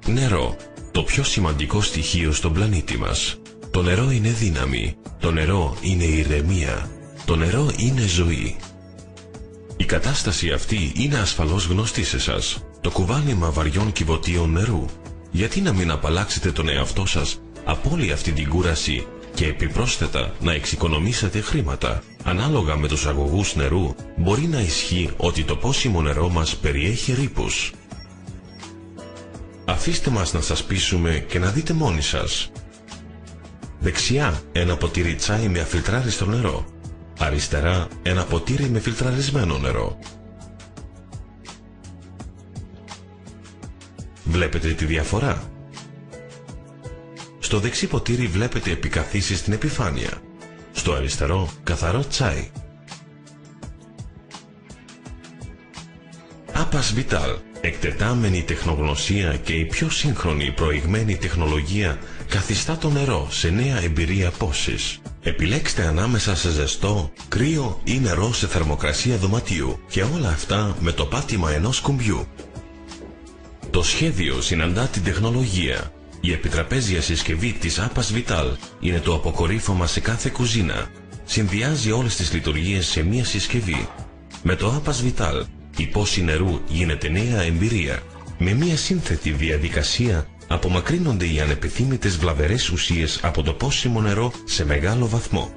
Νερό, το πιο σημαντικό στοιχείο στον πλανήτη μας. Το νερό είναι δύναμη, το νερό είναι ηρεμία, το νερό είναι ζωή. Η κατάσταση αυτή είναι ασφαλώς γνωστή σε σας. Το κουβάλιμα βαριών κυβωτίων νερού. Γιατί να μην απαλλάξετε τον εαυτό σας από όλη αυτή την κούραση και επιπρόσθετα να εξοικονομήσετε χρήματα? Ανάλογα με τους αγωγούς νερού, μπορεί να ισχύει ότι το πόσιμο νερό μας περιέχει ρήπους. Αφήστε μας να σας πείσουμε και να δείτε μόνοι σας. Δεξιά ένα ποτήρι τσάι με αφιλτράριστο νερό. Αριστερά ένα ποτήρι με φιλτραρισμένο νερό. Βλέπετε τη διαφορά? Στο δεξί ποτήρι βλέπετε επικαθίσεις στην επιφάνεια. Στο αριστερό καθαρό τσάι. Apas Vital. Εκτετάμενη τεχνογνωσία και η πιο σύγχρονη προηγμένη τεχνολογία καθιστά το νερό σε νέα εμπειρία πόσης. Επιλέξτε ανάμεσα σε ζεστό, κρύο ή νερό σε θερμοκρασία δωματίου και όλα αυτά με το πάτημα ενός κουμπιού. Το σχέδιο συναντά την τεχνολογία. Η επιτραπέζια συσκευή της Apas Vital είναι το αποκορύφωμα σε κάθε κουζίνα. Συνδυάζει όλες τις λειτουργίες σε μία συσκευή. Με το Apas Vital η πόση νερού γίνεται νέα εμπειρία. Με μία σύνθετη διαδικασία απομακρύνονται οι ανεπιθύμητες βλαβερές ουσίες από το πόσιμο νερό σε μεγάλο βαθμό.